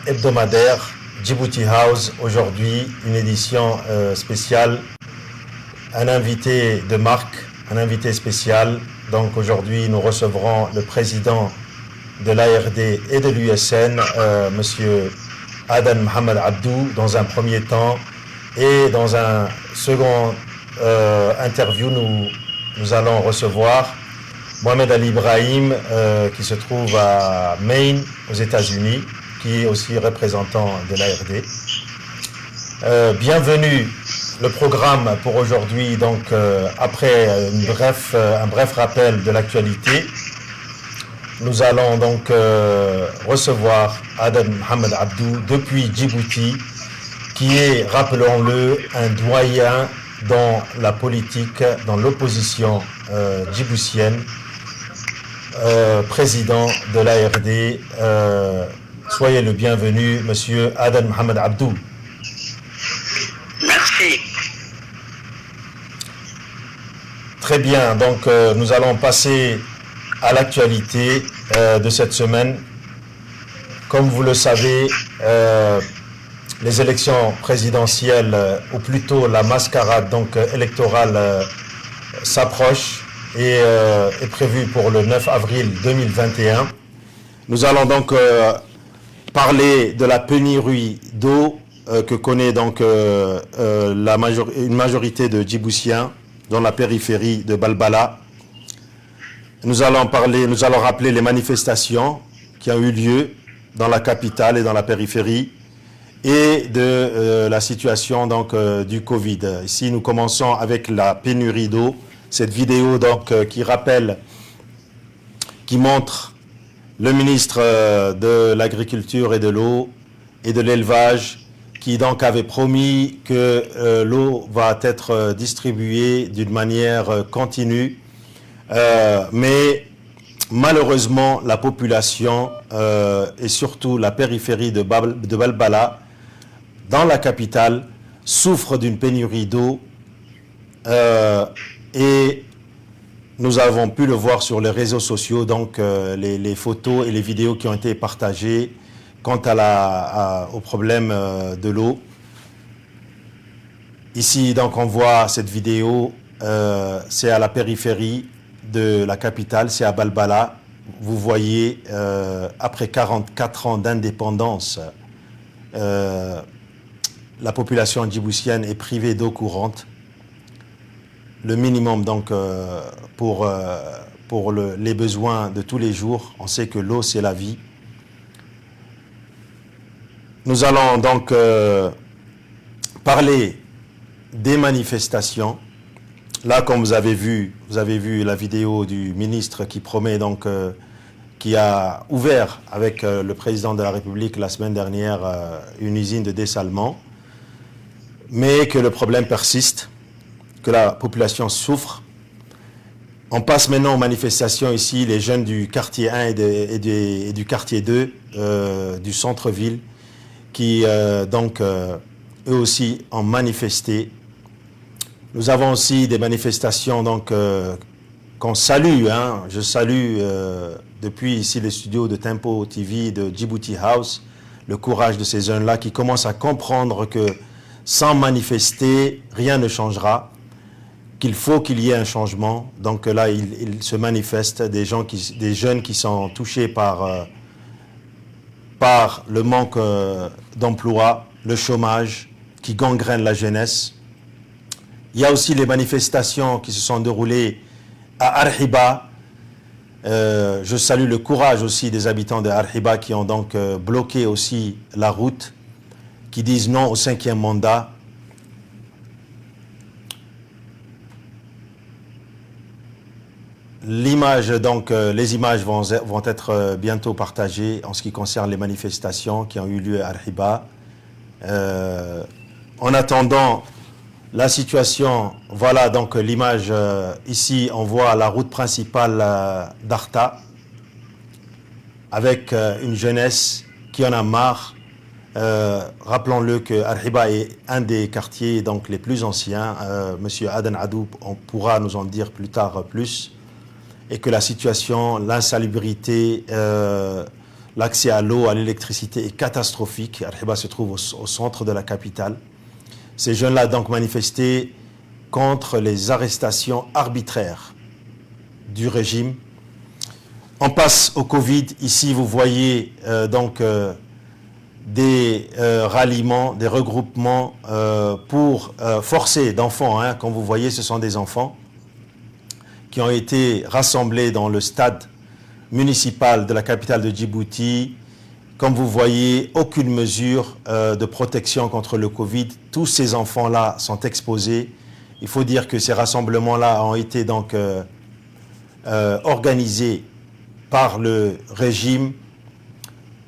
hebdomadaire Djibouti House. Aujourd'hui, une édition spéciale, un invité de marque, un invité spécial. Donc aujourd'hui, nous recevrons le président de l'ARD et de l'USN, Monsieur Adan Mohamed Abdou, dans un premier temps. Et dans un second interview, nous allons recevoir Mohamed Ali Ibrahim, qui se trouve à Maine, aux États-Unis, qui est aussi représentant de l'ARD. Bienvenue. Le programme pour aujourd'hui, donc après un bref rappel de l'actualité, nous allons donc recevoir Adan Mohamed Abdou depuis Djibouti, qui est, rappelons-le, un doyen dans la politique, dans l'opposition djiboutienne, président de l'ARD. Soyez le bienvenu, monsieur Adan Mohamed Abdou. Merci. Très bien, donc nous allons passer à l'actualité de cette semaine. Comme vous le savez, les élections présidentielles, ou plutôt la mascarade donc électorale, s'approche et est prévue pour le 9 avril 2021. Nous allons donc parler de la pénurie d'eau que connaît donc une majorité de Djiboutiens dans la périphérie de Balbala. Nous allons rappeler les manifestations qui ont eu lieu dans la capitale et dans la périphérie et de la situation donc du Covid. Ici, nous commençons avec la pénurie d'eau. Cette vidéo donc qui montre le ministre de l'Agriculture et de l'eau et de l'élevage qui donc avait promis que l'eau va être distribuée d'une manière continue. Mais malheureusement, la population et surtout la périphérie de Balbala, dans la capitale, souffre d'une pénurie d'eau et nous avons pu le voir sur les réseaux sociaux, donc les photos et les vidéos qui ont été partagées quant au problème de l'eau. Ici, donc, on voit cette vidéo, c'est à la périphérie de la capitale, c'est à Balbala. Vous voyez, après 44 ans d'indépendance, la population djiboutienne est privée d'eau courante. Le minimum donc pour les besoins de tous les jours. On sait que l'eau, c'est la vie. Nous allons donc parler des manifestations. Là, comme vous avez vu la vidéo du ministre qui promet donc, qui a ouvert avec le président de la République la semaine dernière une usine de dessalement, mais que le problème persiste, que la population souffre. On passe maintenant aux manifestations ici, les jeunes du quartier 1 et du quartier 2 du centre-ville qui donc eux aussi ont manifesté. Nous avons aussi des manifestations donc qu'on salue. Je salue depuis ici les studios de Tempo TV de Djibouti House le courage de ces jeunes-là qui commencent à comprendre que sans manifester, rien ne changera, qu'il faut qu'il y ait un changement. Donc là, il se manifeste des jeunes qui sont touchés par le manque d'emploi, le chômage qui gangrène la jeunesse. Il y a aussi les manifestations qui se sont déroulées à Arhiba. Je salue le courage aussi des habitants de Arhiba qui ont donc bloqué aussi la route, qui disent non au 5e mandat. Les images vont être bientôt partagées en ce qui concerne les manifestations qui ont eu lieu à Arhiba. En attendant la situation, voilà donc l'image ici, on voit la route principale d'Arta avec une jeunesse qui en a marre. Rappelons-le que Arhiba est un des quartiers donc les plus anciens. Monsieur Adan Abdou pourra nous en dire plus tard plus. Et que la situation, l'insalubrité, L'accès à l'eau, à l'électricité est catastrophique. Arhiba se trouve au centre de la capitale. Ces jeunes-là donc manifestaient contre les arrestations arbitraires du régime. On passe au Covid. Ici, vous voyez des ralliements, des regroupements pour forcer d'enfants. Comme vous voyez, ce sont des enfants qui ont été rassemblés dans le stade municipal de la capitale de Djibouti. Comme vous voyez, aucune mesure de protection contre le Covid. Tous ces enfants-là sont exposés. Il faut dire que ces rassemblements-là ont été donc organisés par le régime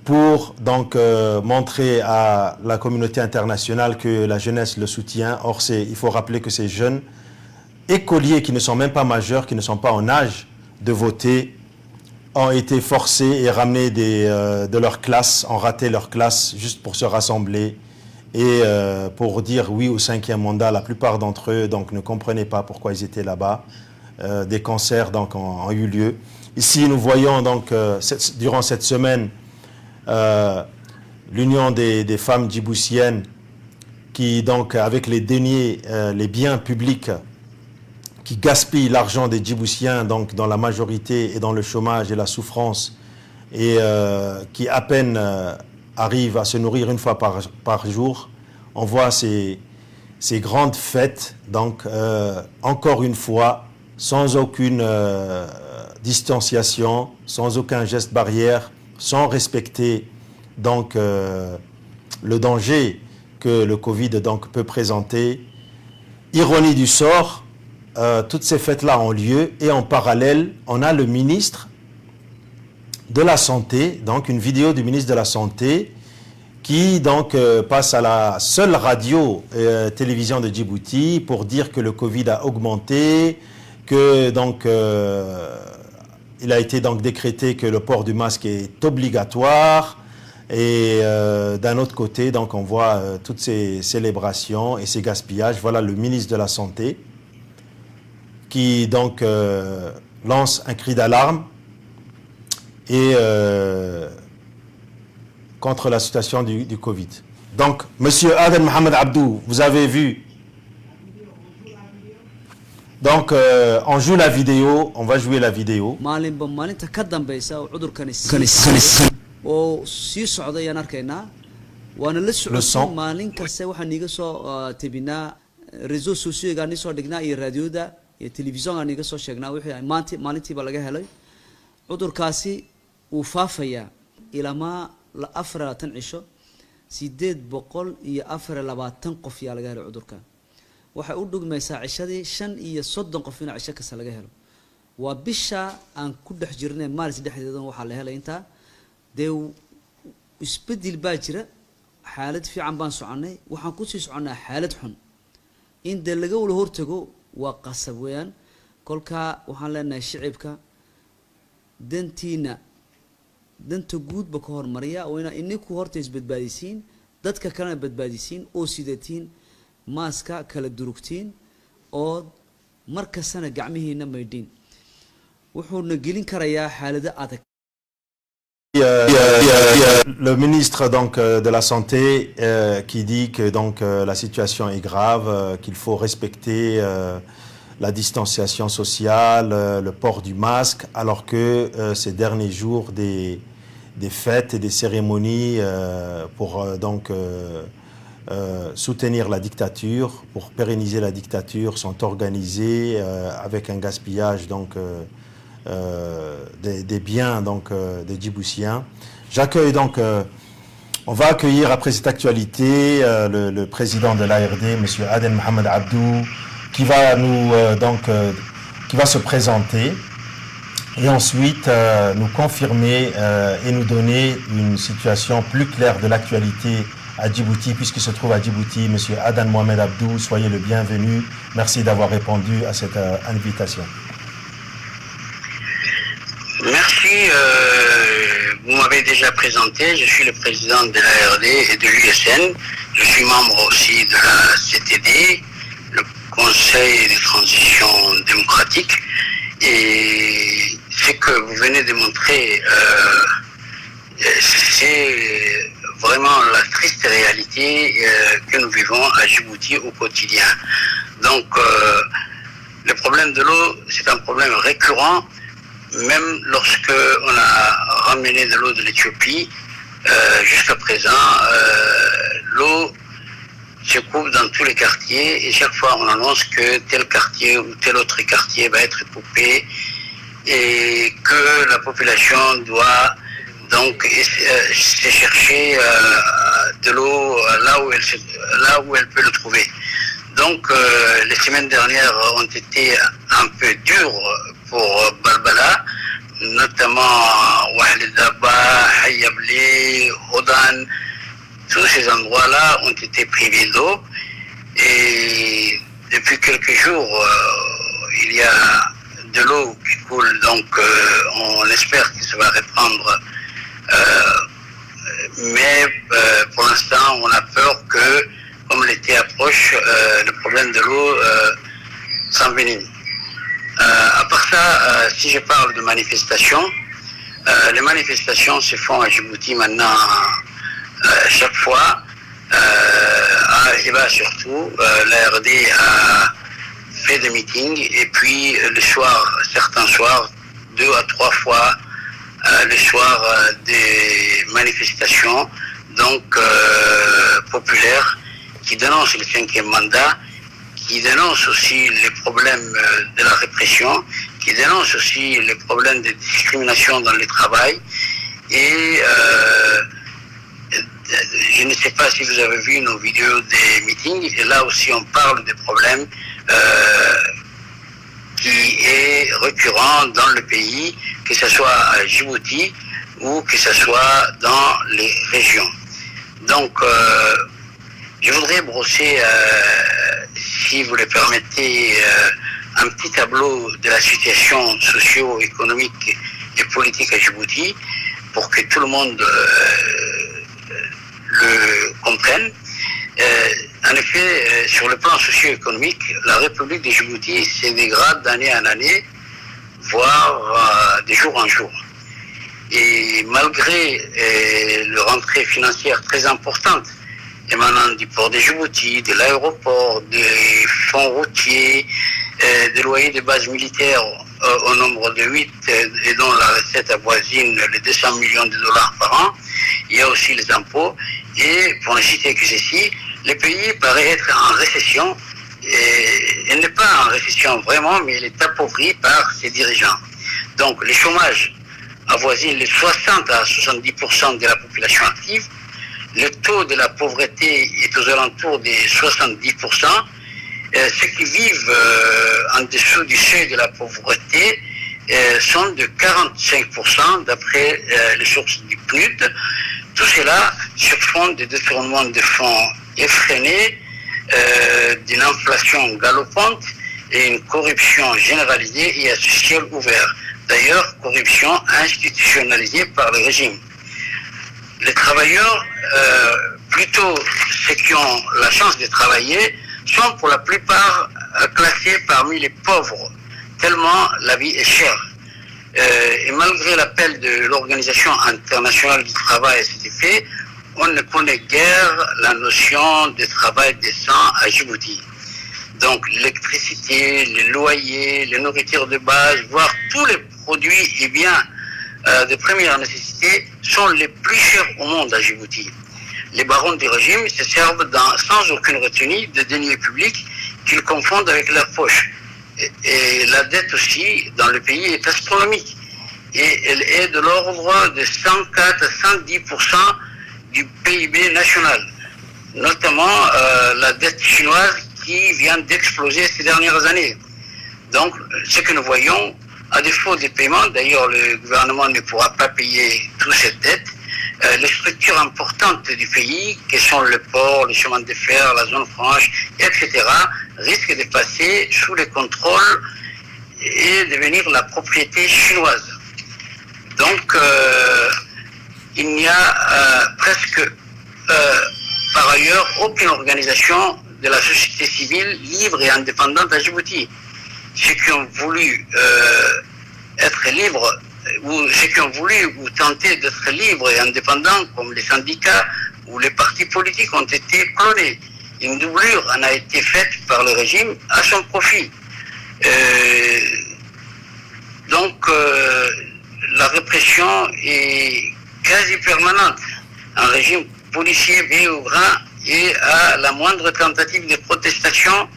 pour donc montrer à la communauté internationale que la jeunesse le soutient. Or, il faut rappeler que ces jeunes écoliers qui ne sont même pas majeurs, qui ne sont pas en âge de voter, ont été forcés et ramenés de leur classe, ont raté leur classe juste pour se rassembler et pour dire oui au 5e mandat. La plupart d'entre eux donc, ne comprenaient pas pourquoi ils étaient là-bas. Des concerts donc, ont eu lieu. Ici, nous voyons donc, durant cette semaine, l'Union des femmes djiboutiennes qui, donc, avec les deniers, les biens publics, qui gaspillent l'argent des Djiboutiens, donc dans la majorité et dans le chômage et la souffrance, et qui à peine arrivent à se nourrir une fois par jour. On voit ces grandes fêtes, donc encore une fois, sans aucune distanciation, sans aucun geste barrière, sans respecter donc le danger que le Covid donc peut présenter. Ironie du sort, toutes ces fêtes-là ont lieu et en parallèle, on a le ministre de la Santé, donc une vidéo du ministre de la Santé qui donc passe à la seule radio télévision de Djibouti pour dire que le Covid a augmenté, que donc il a été donc décrété que le port du masque est obligatoire. Et d'un autre côté, donc on voit toutes ces célébrations et ces gaspillages. Voilà le ministre de la Santé qui donc lance un cri d'alarme et contre la situation du Covid. Donc, Monsieur Aden Mohamed Abdou, vous avez vu. Donc, on joue la vidéo, on va jouer la vidéo. Le son. réseaux sociaux gaani soo dhignaa iyo raadiyada iyo telefishinka aniga soo sheegnaa wixii ay maalintiiba laga helay cudurkaasi uu faafaya ilaa la 24 cisho 824 qof yaa laga helay cudurka waxa uu dhugmaysaa cishadii 5 iyo 30 qof in cisho kasta laga helo waa bisha aan ku dhex jirnay maalis dhexdeedan waxa la helay inta de isbedel baa jira xaalad fiican baan soconay waxaan ku sii soconaa xaalad xun in de laga wada hortago waa qasab weeyaan kolka waxaan leenahay shicibka dantiina danta guudba ka hormariya oo ininku horta isbadbaadisiin dadka kalena badbaadisiin oo sidatiin maaska kala durugtiin oo marka sana gacmihiina maydin wuxuuna gelin karayaa xaalada adag. Le ministre donc de la Santé qui dit que donc la situation est grave, qu'il faut respecter la distanciation sociale, le port du masque, alors que ces derniers jours des fêtes et des cérémonies pour donc soutenir la dictature, pour pérenniser la dictature, sont organisées avec un gaspillage donc des biens donc des Djiboutiens. J'accueille donc, on va accueillir après cette actualité le président de l'ARD, M. Aden Mohamed Abdou, qui va nous qui va se présenter et ensuite nous confirmer et nous donner une situation plus claire de l'actualité à Djibouti, puisqu'il se trouve à Djibouti. M. Aden Mohamed Abdou, soyez le bienvenu. Merci d'avoir répondu à cette invitation. Merci, vous m'avez déjà présenté, je suis le président de l'ARD et de l'USN, je suis membre aussi de la CTD, le Conseil de transition démocratique, et ce que vous venez de montrer C'est vraiment la triste réalité que nous vivons à Djibouti au quotidien. Donc, le problème de l'eau, c'est un problème récurrent, même lorsque on a ramené de l'eau de l'Éthiopie. Jusqu'à présent, l'eau se coupe dans tous les quartiers et chaque fois on annonce que tel quartier ou tel autre quartier va être coupé et que la population doit donc se chercher de l'eau là où elle peut le trouver. Donc les semaines dernières ont été un peu dures pour Balbala, notamment Ouahlidaba, Hayabli, Odan. Tous ces endroits-là ont été privés d'eau et depuis quelques jours, il y a de l'eau qui coule, donc on espère que ça va reprendre. Mais pour l'instant, on a peur que, comme l'été approche, le problème de l'eau s'envenime. À part ça, si je parle de manifestations, les manifestations se font à Djibouti maintenant chaque fois. À Eba surtout, la RD a fait des meetings et puis le soir, certains soirs, 2 à 3 fois le soir, des manifestations donc populaires qui dénoncent le 5e mandat, qui dénoncent aussi les problèmes de la répression, qui dénoncent aussi les problèmes de discrimination dans le travail. Et je ne sais pas si vous avez vu nos vidéos des meetings, et là aussi on parle des problèmes qui est récurrent dans le pays, que ce soit à Djibouti ou que ce soit dans les régions. Donc, je voudrais brosser, si vous le permettez, un petit tableau de la situation socio-économique et politique à Djibouti pour que tout le monde le comprenne. En effet, sur le plan socio-économique, la République de Djibouti se dégrade d'année en année, voire de jour en jour. Et malgré les rentrées financières très importantes émanant du port de Djibouti, de l'aéroport, des fonds routiers, des loyers de base militaires au nombre de 8 et dont la recette avoisine les 200 millions de dollars par an, il y a aussi les impôts. Et pour ne citer que ceci, le pays paraît être en récession. Elle n'est pas en récession vraiment, mais elle est appauvrie par ses dirigeants. Donc le chômage avoisine les 60 à 70% de la population active. Le taux de la pauvreté est aux alentours des 70%. Ceux qui vivent en dessous du seuil de la pauvreté sont de 45% d'après les sources du PNUD. Tout cela sur fond de détournements de fonds effrénés, d'une inflation galopante et une corruption généralisée et à ciel ouvert. D'ailleurs, corruption institutionnalisée par le régime. Les travailleurs, plutôt ceux qui ont la chance de travailler, sont pour la plupart classés parmi les pauvres, tellement la vie est chère. Et malgré l'appel de l'Organisation internationale du travail à cet effet, on ne connaît guère la notion de travail décent à Djibouti. Donc l'électricité, les loyers, les nourritures de base, voire tous les produits et biens de première nécessité sont les plus chers au monde à Djibouti. Les barons du régime se servent sans aucune retenue de deniers publics qu'ils confondent avec leur poche. Et la dette aussi dans le pays est astronomique. Et elle est de l'ordre de 104 à 110% du PIB national. Notamment la dette chinoise qui vient d'exploser ces dernières années. Donc, ce que nous voyons, à défaut de paiement, d'ailleurs le gouvernement ne pourra pas payer toute cette dette, les structures importantes du pays, qui sont le port, le chemin de fer, la zone franche, etc., risquent de passer sous le contrôle et devenir la propriété chinoise. Donc, il n'y a presque par ailleurs aucune organisation de la société civile libre et indépendante à Djibouti. Ceux qui ont voulu être libres ou ceux qui ont voulu ou tenté d'être libres et indépendants, comme les syndicats ou les partis politiques, ont été clonés. Une doublure en a été faite par le régime à son profit. Donc, la répression est quasi permanente. Un régime policier bien au grand et à la moindre tentative de protestation,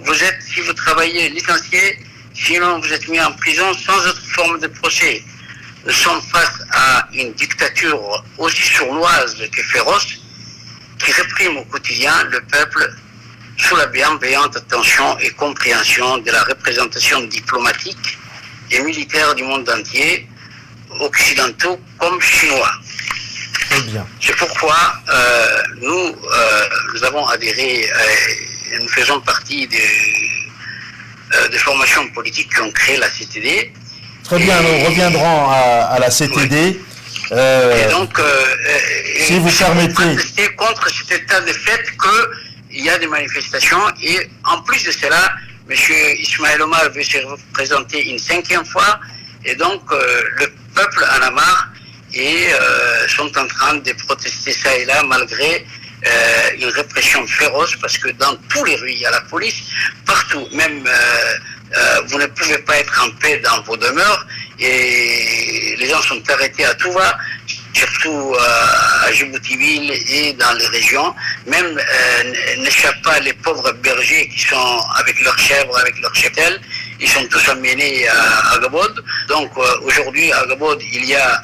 vous êtes, si vous travaillez, licencié, sinon vous êtes mis en prison sans autre forme de procès. Nous sommes face à une dictature aussi sournoise que féroce qui réprime au quotidien le peuple sous la bienveillante attention et compréhension de la représentation diplomatique et militaire du monde entier, occidentaux comme chinois. Très bien. C'est pourquoi nous avons adhéré, nous faisons partie des formations politiques qui ont créé la CTD. Très bien, nous reviendrons à la CTD. Oui. Et donc, si vous permettez, protester contre cet état de fait qu'il y a des manifestations et en plus de cela, M. Ismaël Omar veut se représenter une 5e fois et donc le peuple en a marre et sont en train de protester ça et là malgré une répression féroce parce que dans tous les rues il y a la police, partout, même vous ne pouvez pas être en paix dans vos demeures et les gens sont arrêtés à tout va, surtout à Djibouti-Ville et dans les régions. Même n'échappent pas les pauvres bergers qui sont avec leurs chèvres, avec leurs cheptels, ils sont tous emmenés à Agabod. Donc aujourd'hui à Agabod il y a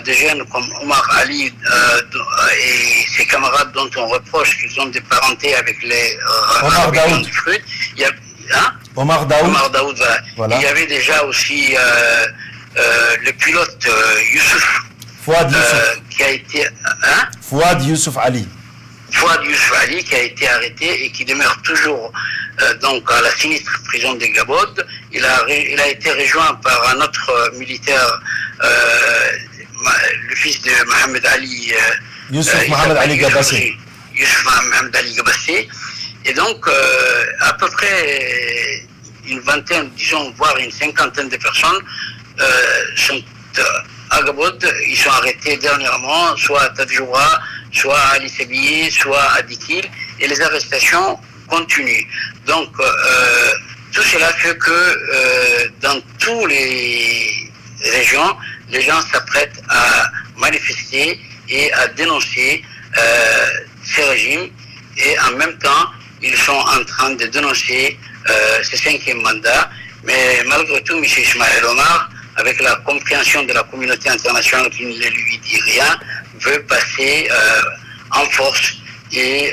des jeunes comme Omar Ali et ses camarades dont on reproche qu'ils ont des parentés avec les Omar Daoud. Il y a, Omar Daoud. Omar Daoud, voilà. Il y avait déjà aussi le pilote Youssouf. Fouad Youssouf. Qui a été... Fouad Youssouf Ali. Fouad Youssouf Ali qui a été arrêté et qui demeure toujours donc à la sinistre prison de Gabod. Il a été rejoint par un autre militaire, le fils de Mohamed Ali. Youssouf Mohamed Ali Gabassé. Youssouf Mohamed Ali Gabassé. Et donc, à peu près une vingtaine, disons, voire une 50aine de personnes sont à Gabod. Ils sont arrêtés dernièrement, soit à Tadjoura, soit à Ali Sebiye, soit à Dikil, et les arrestations continuent. Donc, tout cela fait que dans toutes les régions, les gens s'apprêtent à manifester et à dénoncer ces régimes, et en même temps, ils sont en train de dénoncer ce 5e mandat. Mais malgré tout, M. Ismaël Omar, avec la compréhension de la communauté internationale qui ne lui dit rien, veut passer en force et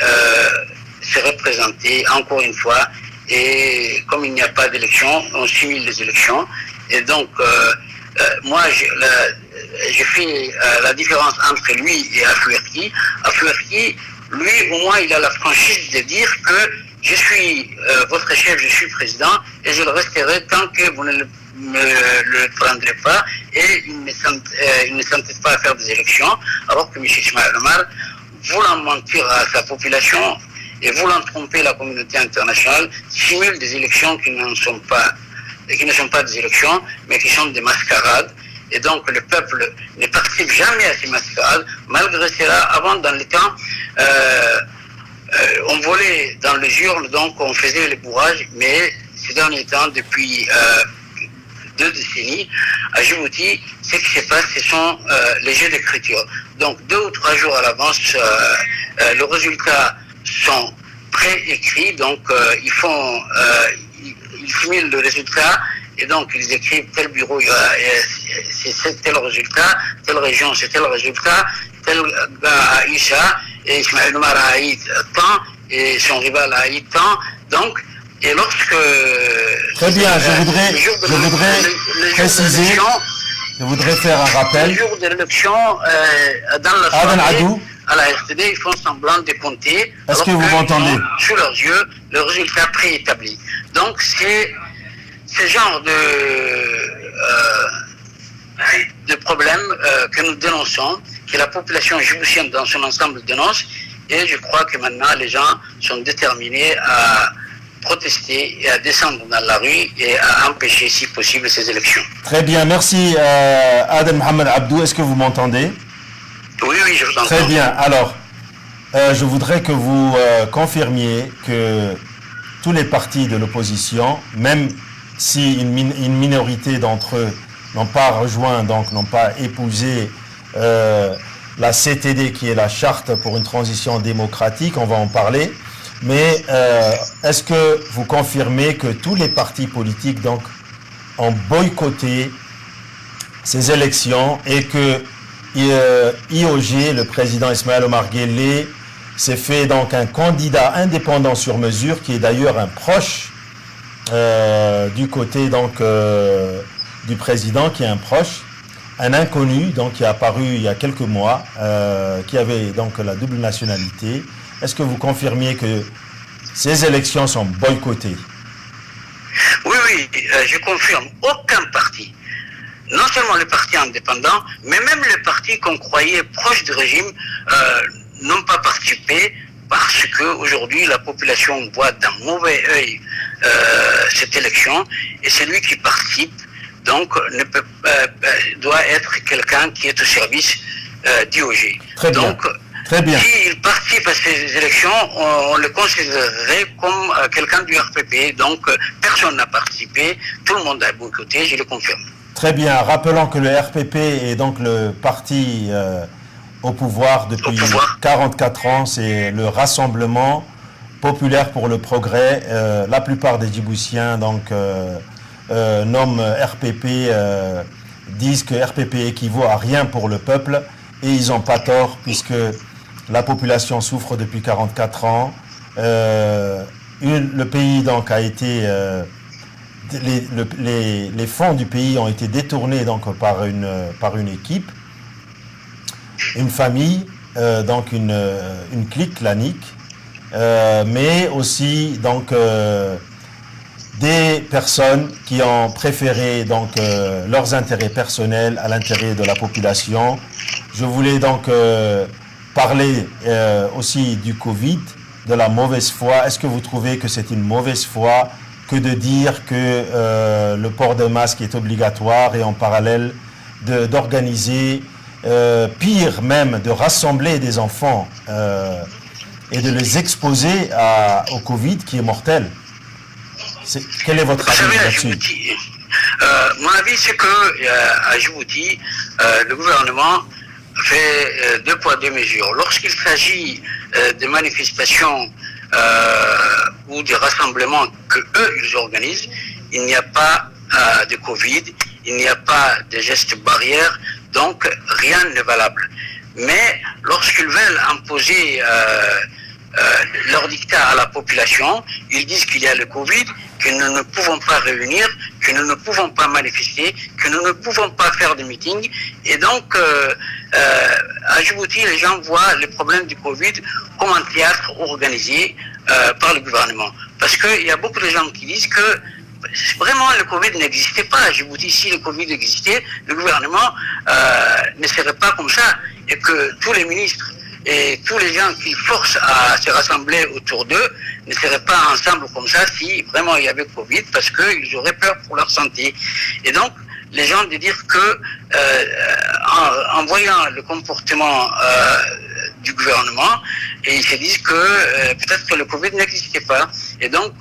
se représenter encore une fois. Et comme il n'y a pas d'élection, on simule les élections. Et donc, moi, je fais la différence entre lui et Afwerki. Afwerki, lui, au moins, il a la franchise de dire que je suis votre chef, je suis président, et je le resterai tant que vous ne le prendrez pas, et il ne s'entête pas à faire des élections, alors que M. Ismaël Omar, voulant mentir à sa population et voulant tromper la communauté internationale, simule des élections qui ne sont pas des élections, mais qui sont des mascarades. Et donc le peuple ne participe jamais à ces mascarades. Malgré cela, avant, dans les temps, on volait dans les urnes, donc on faisait les bourrages, mais ces derniers temps, depuis 2 décennies, à Djibouti, ce qui se passe, ce sont les jeux d'écriture. Donc 2 ou 3 jours à l'avance, les résultats sont préécrits, donc ils simulent le résultat, et donc ils écrivent tel bureau, c'est tel résultat, telle région, c'est tel résultat, tel gars a eu ça, et Ismaël Omar a eu tant, et son rival a eu tant, donc, et lorsque... Très bien, je voudrais préciser, je voudrais faire un rappel. Le jour de l'élection, dans la soirée, à la RTD, ils font semblant de compter. Est-ce que vous m'entendez? Sous leurs yeux, le résultat préétabli. Donc, c'est ce genre de problème que nous dénonçons, que la population djiboutienne dans son ensemble dénonce, et je crois que maintenant les gens sont déterminés à protester et à descendre dans la rue et à empêcher, si possible, ces élections. Très bien, merci Adel Mohamed Abdou. Est-ce que vous m'entendez? Oui, je vous entends. Très bien. Alors, je voudrais que vous confirmiez que tous les partis de l'opposition, même si une minorité d'entre eux n'ont pas rejoint, donc n'ont pas épousé la CTD, qui est la charte pour une transition démocratique, on va en parler, mais est-ce que vous confirmez que tous les partis politiques donc ont boycotté ces élections et que IOG, le président Ismaël Omar Guelleh, s'est fait donc un candidat indépendant sur mesure, qui est d'ailleurs un proche du côté donc du président, qui est un proche, un inconnu donc qui est apparu il y a quelques mois, qui avait donc la double nationalité. Est-ce que vous confirmiez que ces élections sont boycottées? Oui, je confirme. Aucun parti, non seulement les partis indépendants, mais même les partis qu'on croyait proches du régime, n'ont pas participé, parce qu'aujourd'hui la population voit d'un mauvais œil cette élection, et celui qui participe donc doit être quelqu'un qui est au service d'IOG. Très bien. Donc, très bien. S'il participe à ces élections, on le considérerait comme quelqu'un du RPP. Donc personne n'a participé, tout le monde a boycotté, je le confirme. Très bien. Rappelons que le RPP est donc le parti au pouvoir depuis 44 ans. C'est le Rassemblement populaire pour le progrès. La plupart des Djiboutiens donc nomment RPP, disent que RPP équivaut à rien pour le peuple, et ils n'ont pas tort, puisque la population souffre depuis 44 ans. Le pays donc a été les fonds du pays ont été détournés donc par une équipe, une famille, donc une clique clanique, mais aussi donc des personnes qui ont préféré donc leurs intérêts personnels à l'intérêt de la population. Je voulais donc parler aussi du Covid, de la mauvaise foi. Est-ce que vous trouvez que c'est une mauvaise foi que de dire que le port de masque est obligatoire, et en parallèle d'organiser, pire même, de rassembler des enfants et de les exposer au Covid qui est mortel? Quel est votre avis là-dessus? Mon avis, c'est qu'à Djibouti, le gouvernement fait deux poids, deux mesures. Lorsqu'il s'agit de manifestations ou des rassemblements que eux ils organisent, il n'y a pas de Covid, il n'y a pas de gestes barrières, donc rien n'est valable. Mais lorsqu'ils veulent imposer leur dictat à la population, ils disent qu'il y a le Covid, que nous ne pouvons pas réunir, que nous ne pouvons pas manifester, que nous ne pouvons pas faire de meetings. Et donc, à Djibouti, les gens voient le problème du Covid comme un théâtre organisé par le gouvernement. Parce qu'il y a beaucoup de gens qui disent que vraiment le Covid n'existait pas à Djibouti. Si le Covid existait, le gouvernement ne serait pas comme ça, et que tous les ministres et tous les gens qui forcent à se rassembler autour d'eux ne seraient pas ensemble comme ça si vraiment il y avait Covid, parce qu'ils auraient peur pour leur santé. Et donc, les gens de dire que, en voyant le comportement du gouvernement, et ils se disent que peut-être que le Covid n'existait pas. Et donc,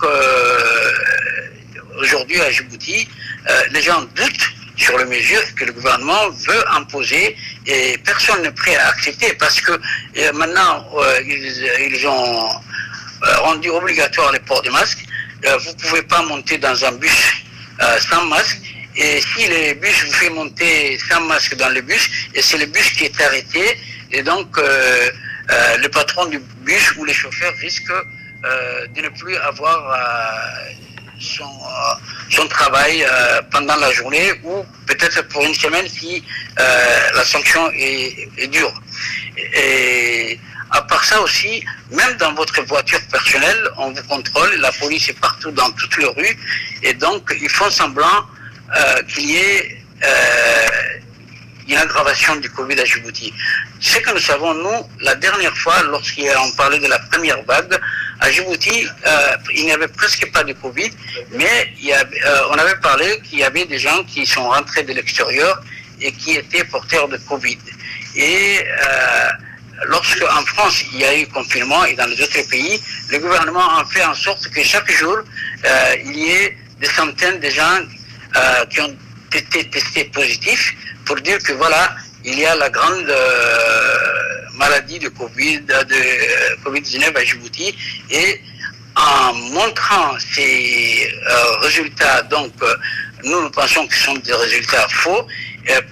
aujourd'hui à Djibouti, les gens doutent sur les mesures que le gouvernement veut imposer, et personne n'est prêt à accepter, parce que maintenant ils ont rendu obligatoire le port de masque. Vous ne pouvez pas monter dans un bus sans masque, et si le bus vous fait monter sans masque dans le bus, et c'est le bus qui est arrêté, et donc le patron du bus ou les chauffeurs risquent de ne plus avoir son travail pendant la journée, ou peut-être pour une semaine si la sanction est dure. Et à part ça aussi, même dans votre voiture personnelle, on vous contrôle, la police est partout dans toutes les rues, et donc ils font semblant qu'il y ait une aggravation du Covid à Djibouti. Ce que nous savons, nous, la dernière fois, lorsqu'on parlait de la première vague, à Djibouti, il n'y avait presque pas de Covid, mais on avait parlé qu'il y avait des gens qui sont rentrés de l'extérieur et qui étaient porteurs de Covid. Et lorsque en France il y a eu confinement et dans les autres pays, le gouvernement a fait en sorte que chaque jour il y ait des centaines de gens qui ont été testés positifs pour dire que voilà, il y a la grande maladie de Covid-19 à Djibouti. Et en montrant ces résultats, donc nous pensons que ce sont des résultats faux,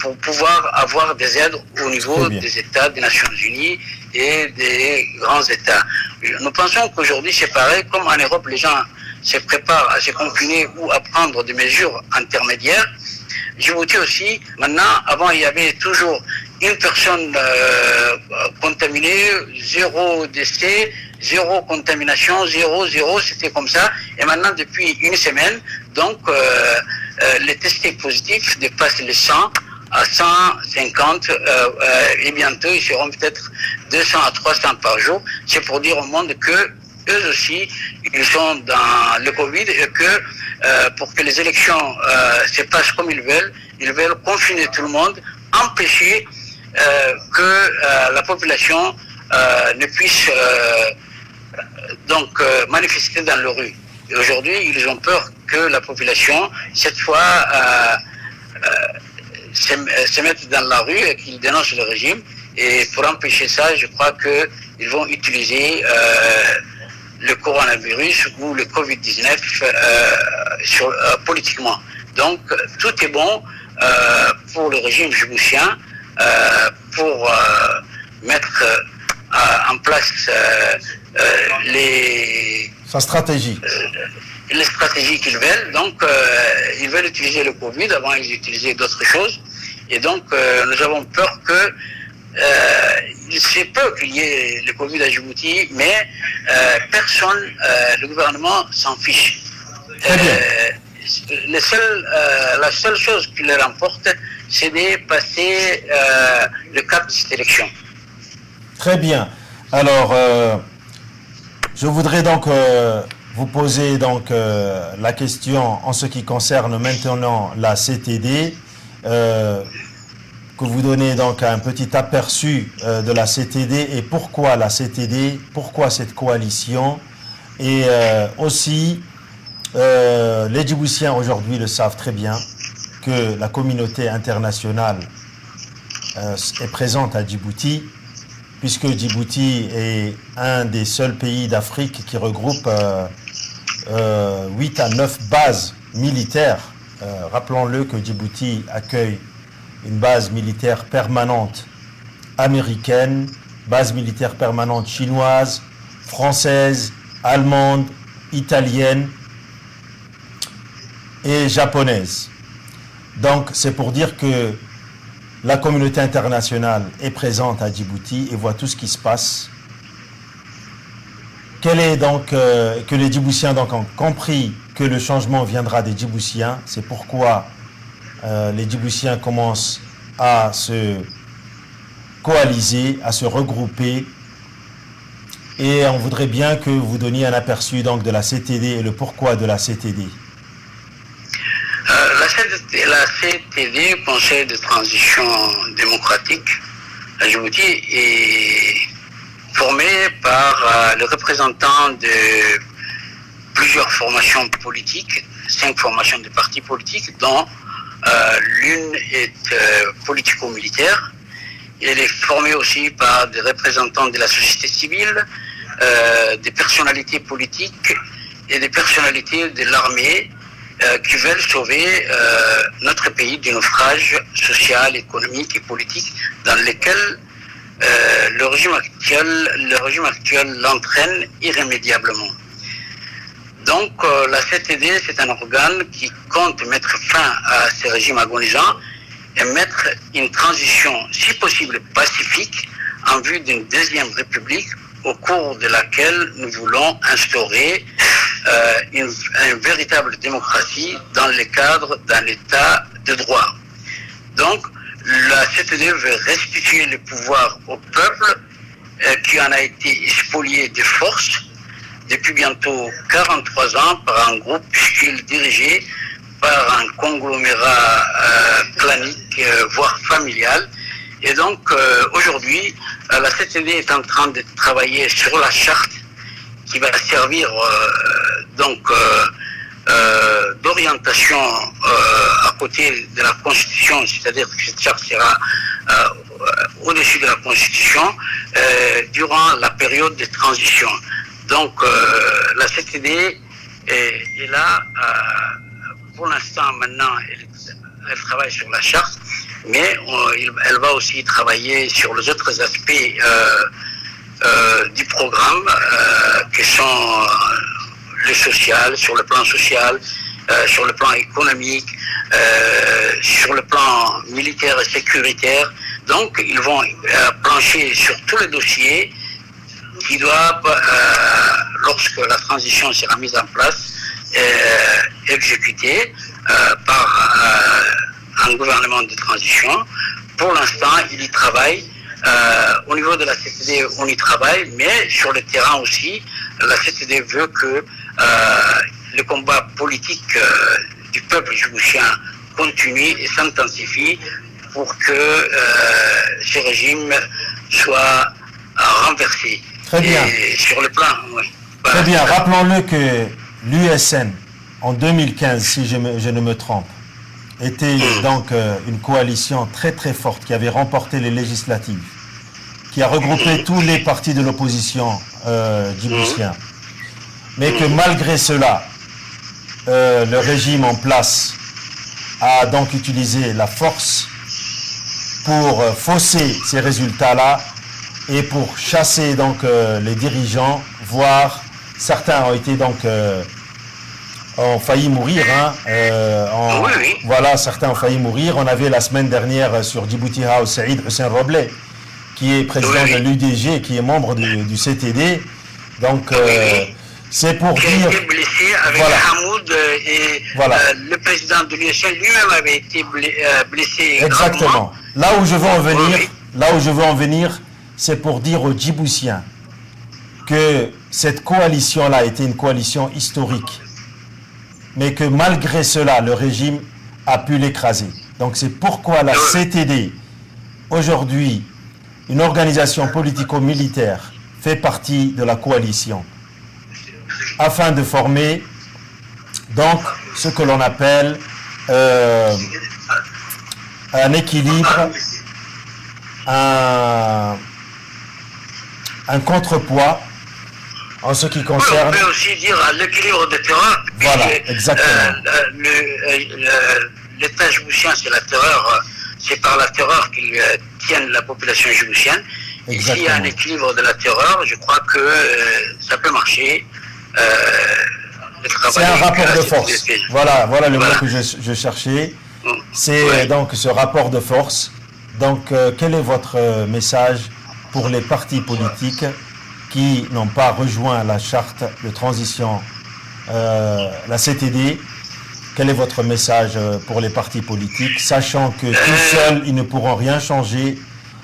pour pouvoir avoir des aides au niveau des États, des Nations Unies et des grands États. Nous pensons qu'aujourd'hui c'est pareil, comme en Europe les gens se préparent à se confiner ou à prendre des mesures intermédiaires. Djibouti aussi, maintenant, avant il y avait toujours une personne contaminée, 0 décès, 0 contamination, 0, c'était comme ça. Et maintenant, depuis une semaine, donc les testés positifs dépassent les 100 à 150 et bientôt ils seront peut-être 200 à 300 par jour. C'est pour dire au monde que eux aussi, ils sont dans le Covid et que pour que les élections se passent comme ils veulent confiner tout le monde, empêcher que la population ne puisse donc manifester dans la rue. Et aujourd'hui, ils ont peur que la population, cette fois, se mette dans la rue et qu'ils dénoncent le régime. Et pour empêcher ça, je crois qu'ils vont utiliser le coronavirus ou le Covid-19 politiquement. Donc, tout est bon pour le régime djiboutien pour mettre en place sa stratégie. Les stratégies qu'ils veulent. Donc, ils veulent utiliser le Covid, avant ils utilisaient d'autres choses. Et donc, nous avons peur que il se peut qu'il y ait le Covid à Djibouti, mais personne, le gouvernement s'en fiche. La seule chose qui leur importe, c'est de passer le cap de cette élection. Très bien. Alors, je voudrais donc vous poser donc la question en ce qui concerne maintenant la CTD. Que vous donnez donc un petit aperçu de la CTD et pourquoi la CTD, pourquoi cette coalition. Et aussi, les Djiboutiens aujourd'hui le savent très bien que la communauté internationale est présente à Djibouti, puisque Djibouti est un des seuls pays d'Afrique qui regroupe 8 à 9 bases militaires. Rappelons-le que Djibouti accueille une base militaire permanente américaine, base militaire permanente chinoise, française, allemande, italienne et japonaise. Donc c'est pour dire que la communauté internationale est présente à Djibouti et voit tout ce qui se passe. Quel est donc que les Djiboutiens donc ont compris que le changement viendra des Djiboutiens. C'est pourquoi les Djiboutiens commencent à se coaliser, à se regrouper. Et on voudrait bien que vous donniez un aperçu donc de la CTD et le pourquoi de la CTD. La CTD, Conseil de transition démocratique à Djibouti, est formée par les représentants de plusieurs formations politiques, 5 formations de partis politiques, dont l'une est politico-militaire. Elle est formée aussi par des représentants de la société civile, des personnalités politiques et des personnalités de l'armée qui veulent sauver notre pays du naufrage social, économique et politique dans lequel le régime actuel l'entraîne irrémédiablement. Donc la CTD, c'est un organe qui compte mettre fin à ce régime agonisant et mettre une transition, si possible pacifique, en vue d'une deuxième république au cours de laquelle nous voulons instaurer une véritable démocratie dans le cadre d'un état de droit. Donc la CTD veut restituer le pouvoir au peuple qui en a été spolié de force depuis bientôt 43 ans par un groupe puisqu'il dirigeait par un conglomérat clanique, voire familial. Et donc aujourd'hui, la CTD est en train de travailler sur la charte qui va servir d'orientation à côté de la Constitution, c'est-à-dire que cette charte sera au-dessus de la Constitution durant la période de transition. Donc la CTD est là, pour l'instant maintenant elle travaille sur la charte, mais elle va aussi travailler sur les autres aspects du programme qui sont le social, sur le plan social, sur le plan économique, sur le plan militaire et sécuritaire. Donc ils vont plancher sur tous les dossiers qui doivent, lorsque la transition sera mise en place, exécuter par un gouvernement de transition. Pour l'instant, il y travaille. Au niveau de la CTD, on y travaille, mais sur le terrain aussi, la CTD veut que le combat politique du peuple djiboutien continue et s'intensifie pour que ce régime soit renversé. Très bien. Et sur le plan, oui. Très bien. Rappelons-le que l'USN, en 2015, si je ne me trompe, était donc une coalition très très forte qui avait remporté les législatives, qui a regroupé tous les partis de l'opposition djiboutien. Mais que malgré cela, le régime en place a donc utilisé la force pour fausser ces résultats-là et pour chasser donc les dirigeants, voire certains ont été donc ont failli mourir. Voilà, certains ont failli mourir. On avait la semaine dernière sur Djibouti House Saïd Hussein Robleh, qui est président de l'UDG, qui est membre du CTD. Donc c'est pour dire... Qui a été blessé avec Hamoud et le président de l'USN lui-même avait été blessé. Exactement. Là où je veux en venir, c'est pour dire aux Djiboutiens que cette coalition-là était une coalition historique, mais que malgré cela, le régime a pu l'écraser. Donc c'est pourquoi la CTD, aujourd'hui, une organisation politico-militaire, fait partie de la coalition, afin de former donc ce que l'on appelle un équilibre, un contrepoids en ce qui concerne... On peut aussi dire l'équilibre de terreur. Voilà, exactement. L'État djiboutien, c'est la terreur, c'est par la terreur qu'ils tiennent la population djiboutienne. Et s'il y a un équilibre de la terreur, je crois que ça peut marcher. C'est un rapport de force. Voilà le mot que je cherchais. C'est donc ce rapport de force. Donc, quel est votre message pour les partis politiques qui n'ont pas rejoint la charte de transition, la CTD? Quel est votre message pour les partis politiques, sachant que tout seuls, ils ne pourront rien changer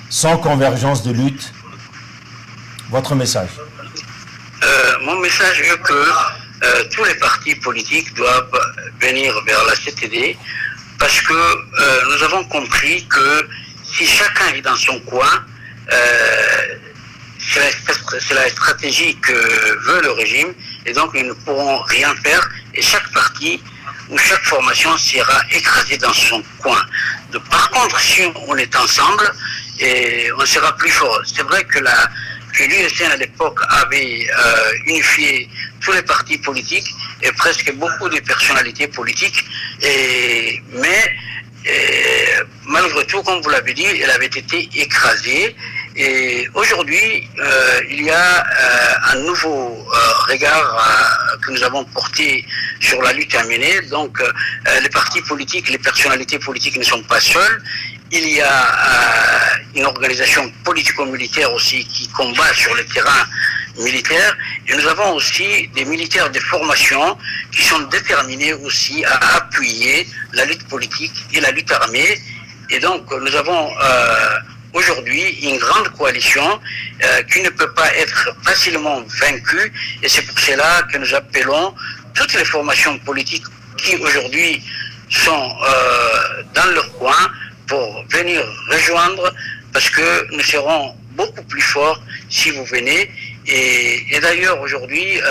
sans convergence de lutte? Votre message? Mon message est que tous les partis politiques doivent venir vers la CTD parce que nous avons compris que si chacun est dans son coin, c'est la stratégie que veut le régime et donc ils ne pourront rien faire et chaque parti ou chaque formation sera écrasée dans son coin. Par contre, si on est ensemble, on sera plus fort. C'est vrai que l'USN à l'époque avait unifié tous les partis politiques et presque beaucoup de personnalités politiques, mais malgré tout, comme vous l'avez dit, elle avait été écrasée. Et aujourd'hui, il y a un nouveau regard que nous avons porté sur la lutte à mener. Donc, les partis politiques, les personnalités politiques ne sont pas seules. Il y a une organisation politico-militaire aussi qui combat sur le terrain militaire. Et nous avons aussi des militaires de formation qui sont déterminés aussi à appuyer la lutte politique et la lutte armée. Et donc, nous avons aujourd'hui une grande coalition qui ne peut pas être facilement vaincue, et c'est pour cela que nous appelons toutes les formations politiques qui aujourd'hui sont dans leur coin pour venir rejoindre, parce que nous serons beaucoup plus forts si vous venez. Et d'ailleurs, aujourd'hui,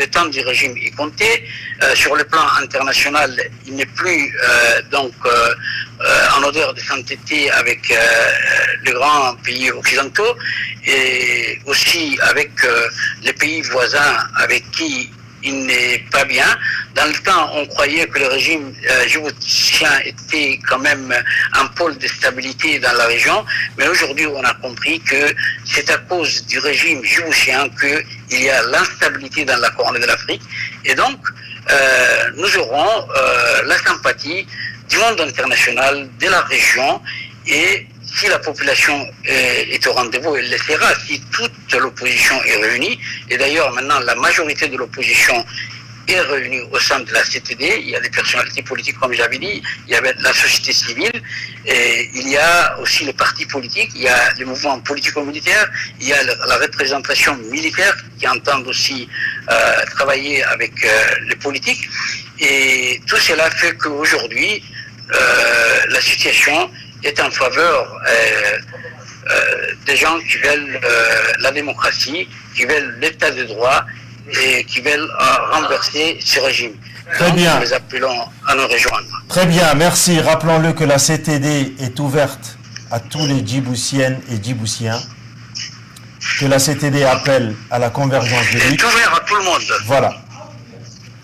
le temps du régime est compté. Sur le plan international, il n'est plus en odeur de sainteté avec les grands pays occidentaux, et aussi avec les pays voisins avec qui il n'est pas bien. Dans le temps, on croyait que le régime djiboutien était quand même un pôle de stabilité dans la région, mais aujourd'hui, on a compris que c'est à cause du régime djiboutien qu'il y a l'instabilité dans la Corne de l'Afrique. Et donc, nous aurons la sympathie du monde international, de la région, et si la population est au rendez-vous, elle le sera si toute l'opposition est réunie. Et d'ailleurs, maintenant, la majorité de l'opposition est réunie au sein de la CTD. Il y a des personnalités politiques, comme j'avais dit, il y avait la société civile, et il y a aussi les partis politiques, il y a les mouvements politico-militaires, il y a la représentation militaire qui entendent aussi travailler avec les politiques. Et tout cela fait qu'aujourd'hui, la situation est en faveur des gens qui veulent la démocratie, qui veulent l'état de droit et qui veulent renverser ce régime. Très Donc, bien. nous les appelons à nous rejoindre. Très bien, merci. Rappelons-le que la CTD est ouverte à tous les Djiboutiennes et Djiboutiens, que la CTD appelle à la convergence de Elle est lutte. ouverte à tout le monde. Voilà.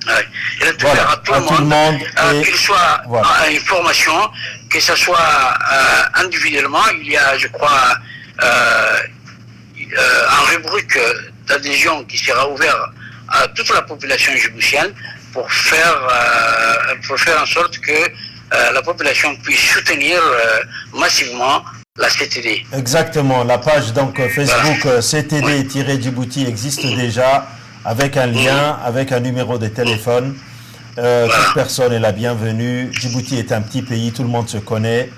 Ouais. Elle est Voilà, ouverte à tout le monde, et qu'il soit voilà. à une formation, que ce soit individuellement. Il y a, je crois, un rubrique d'adhésion qui sera ouvert à toute la population djiboutienne pour faire en sorte que la population puisse soutenir massivement la CTD. Exactement. La page donc Facebook CTD-Djibouti existe déjà, avec un lien, avec un numéro de téléphone. Toute personne est la bienvenue. Djibouti est un petit pays, tout le monde se connaît.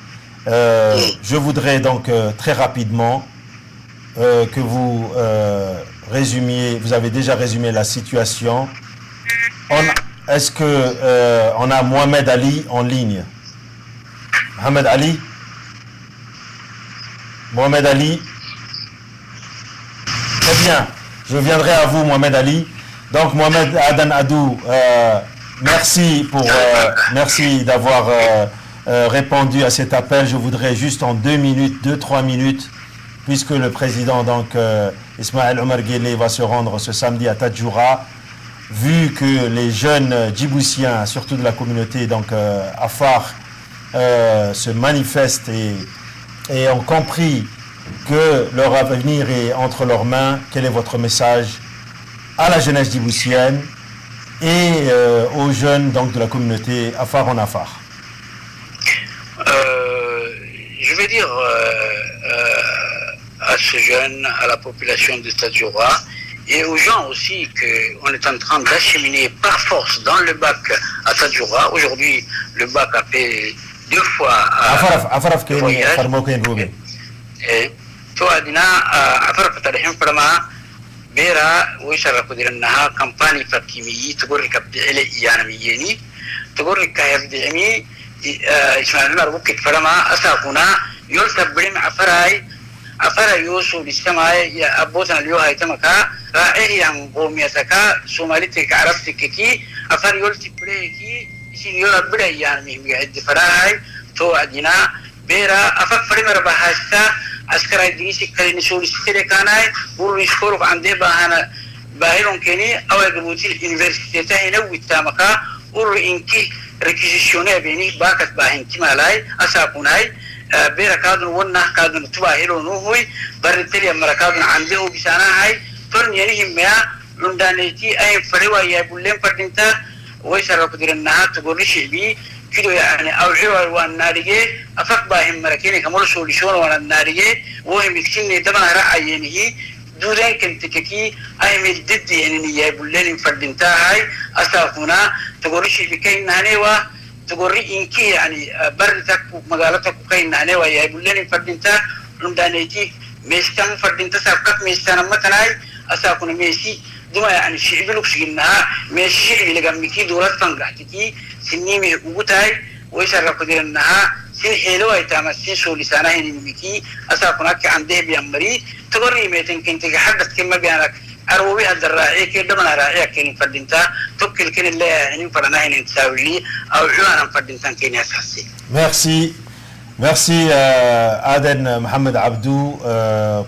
Je voudrais donc très rapidement que vous résumiez, vous avez déjà résumé la situation. Est-ce que on a Mohamed Ali en ligne? Mohamed Ali? Mohamed Ali? Très bien. Je viendrai à vous, Mohamed Ali. Donc, Mohamed Adan Adou, merci d'avoir répondu à cet appel. Je voudrais juste en 2-3 minutes, puisque le président donc Ismaël Omar Guelleh va se rendre ce samedi à Tadjoura, vu que les jeunes djiboutiens, surtout de la communauté donc Afar, se manifestent et ont compris que leur avenir est entre leurs mains. Quel est votre message à la jeunesse djiboutienne et aux jeunes donc, de la communauté Afar en Afar? Je vais dire à ces jeunes, à la population de Tadjoura et aux gens aussi qu'on est en train d'acheminer par force dans le bac à Tadjoura. Aujourd'hui, le bac a fait 2 fois Afaraf voyage. توادنا عفر فترحم فرما بيرا ويشرف قدرنها كمباني فكيمي تقول ركب على إيانميني تقول ركايف دعمي إسماعيل مربوك فرما أساقنا يلتب بريم عفراي عفرا يوسو للسماء يا أبوتنا اليوها يتمكا رائعي عن قوميتك سوماليتك عرفتك كي عفر يلتب بريكي إسين يلتب بري إيانمي بيعد فراي توادنا بيرا أفك فرما ربحاستا أذكر إدريسي كلين سوري سكري كاناي ورو يشكرك عن ده بهانا باهلون كني أو يجبوتي الإنفرسيتي تاني ويتامكا ورو إنكي ريكيزيشوني بيني باكت باهن كمالاي أساقوناي بيرا كادن ونا كادن تباهلون هوي بريتلي أمرا كادن عنده بسانا هاي فرن ينهم ميا لندانيتي أي فريوا يبولين فردينتا ويسرق درنها تقولي شعبي كده يعني أوجه والنارجة أفق باهم مركيني كمل سوليشون والنارجة وهم يكسيني طبعا رأيينه دورين كنت كي أي من ضد يعني يبولين فردينتا هاي أسافونا تقوليش بكين نهنيوا تقولي إنكي يعني بردك مقالتك كين نهنيوا يبولين فردينتا رمضانيتي ميستان فردين تسابقك ميستان متناي أساكون ميسي دما يعني شعب لوكسينها ميسي شعب لقمكي دولات فنقحتكي سنيمي وقتاي ويسرق ديرنها سن حلوة يتامسين سو لسانه نمكي أساكون أكي عنده بيامري تقري ميتن كنتي حدث كما بيانك أروي هذا الرأي كده من الرأي كين فردينتا توكل كين اللي يعني فرنا هنا تساوي لي أو عنا فردينتا كين أساسي. Merci. Merci Aden Mohamed Abdou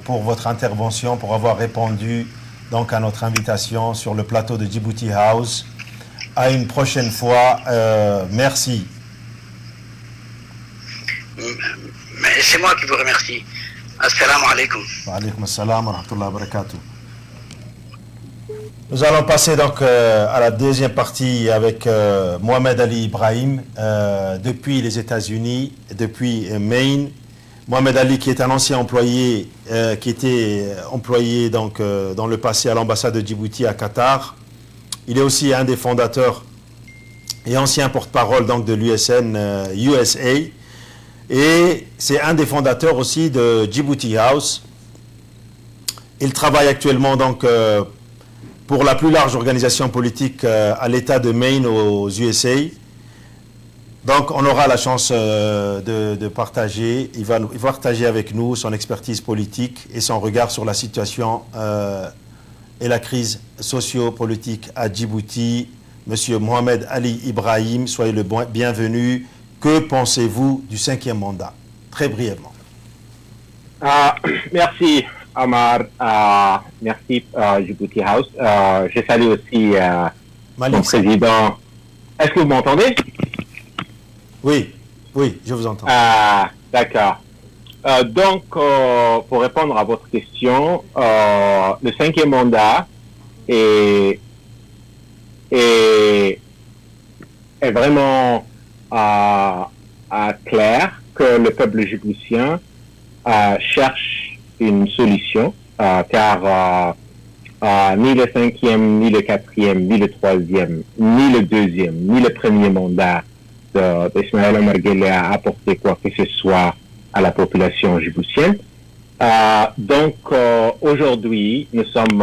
pour votre intervention, pour avoir répondu donc à notre invitation sur le plateau de Djibouti House. À une prochaine fois. Merci. C'est moi qui vous remercie. Assalamu alaikum. Wa alaykum assalam wa rahmatullahi wa barakatuh. Nous allons passer donc à la deuxième partie avec Mohamed Ali Ibrahim depuis les États-Unis, depuis Maine. Mohamed Ali qui est un ancien employé, qui était employé donc dans le passé à l'ambassade de Djibouti à Qatar. Il est aussi un des fondateurs et ancien porte-parole donc de l'USN USA. Et c'est un des fondateurs aussi de Djibouti House. Il travaille actuellement donc pour la plus large organisation politique à l'État de Maine aux USA. Donc on aura la chance de partager, il va partager avec nous son expertise politique et son regard sur la situation et la crise socio-politique à Djibouti. Monsieur Mohamed Ali Ibrahim, soyez le bienvenu. Que pensez-vous du 5e mandat? Très brièvement. Merci. Amar, merci Djibouti House. Je salue aussi mon président. Est-ce que vous m'entendez? Oui, je vous entends. D'accord. Donc, pour répondre à votre question, le 5e mandat est vraiment clair que le peuple djiboutien cherche une solution, car ni le 5e, ni le 4e, ni le 3e, ni le 2e, ni le premier mandat d'Ismaël Omar Guelleh a apporté quoi que ce soit à la population djiboutienne. Donc aujourd'hui, nous sommes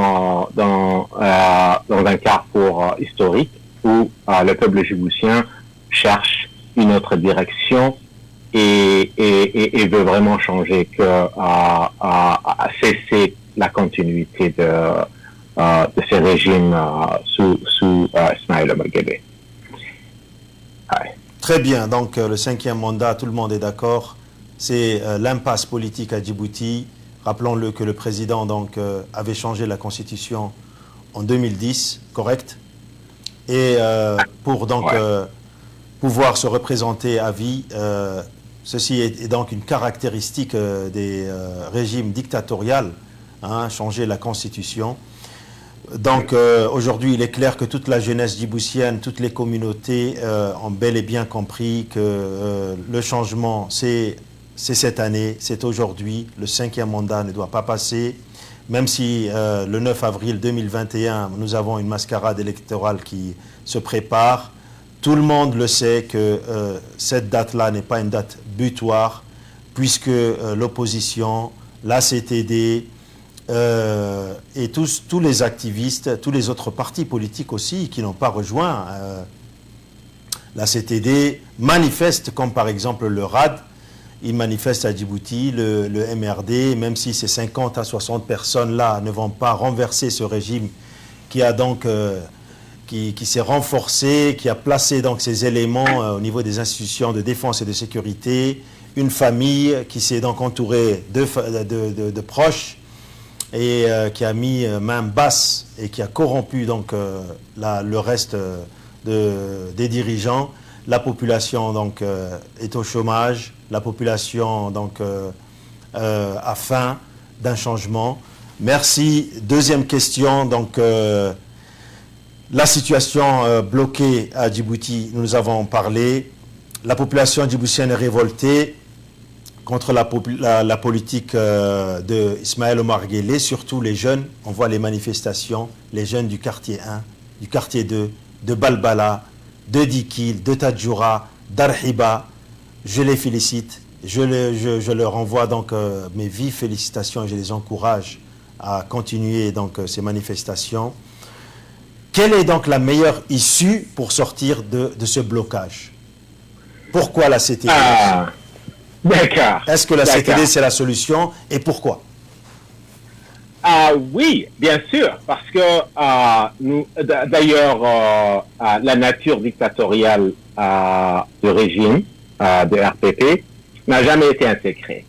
dans un carrefour historique où le peuple djiboutien cherche une autre direction et veut vraiment changer, cesser la continuité de ce régime sous Ismaël Omar Guelleh. Très bien, donc le 5e mandat, tout le monde est d'accord, c'est l'impasse politique à Djibouti. Rappelons-le que le président donc, avait changé la constitution en 2010, correct? Et pour donc pouvoir se représenter à vie, ceci est donc une caractéristique des régimes dictatoriaux, changer la constitution. Donc aujourd'hui, il est clair que toute la jeunesse djiboutienne, toutes les communautés ont bel et bien compris que le changement, c'est cette année, c'est aujourd'hui. Le 5e mandat ne doit pas passer. Même si le 9 avril 2021, nous avons une mascarade électorale qui se prépare, tout le monde le sait que cette date-là n'est pas une date butoir, puisque l'opposition, la CTD et tous les activistes, tous les autres partis politiques aussi qui n'ont pas rejoint la CTD manifestent, comme par exemple le RAD, ils manifestent à Djibouti, le MRD, même si ces 50 à 60 personnes-là ne vont pas renverser ce régime qui a donc qui s'est renforcé, qui a placé donc ces éléments au niveau des institutions de défense et de sécurité, une famille qui s'est donc entourée de proches et qui a mis main basse et qui a corrompu donc le reste des dirigeants. La population donc est au chômage, la population donc a faim d'un changement. Merci. Deuxième question, donc la situation bloquée à Djibouti, nous avons parlé. La population djiboutienne est révoltée contre la politique de Ismaël Omar Guelleh, surtout les jeunes. On voit les manifestations, les jeunes du quartier 1, du quartier 2, de Balbala, de Dikil, de Tadjoura, d'Arhiba. Je les félicite. Je leur envoie donc mes vives félicitations et je les encourage à continuer donc ces manifestations. Quelle est donc la meilleure issue pour sortir de ce blocage? Pourquoi la CTD? D'accord. Est-ce que la CTD c'est la solution et pourquoi? Oui, bien sûr, parce que d'ailleurs, la nature dictatoriale du régime de RPP n'a jamais été un secret.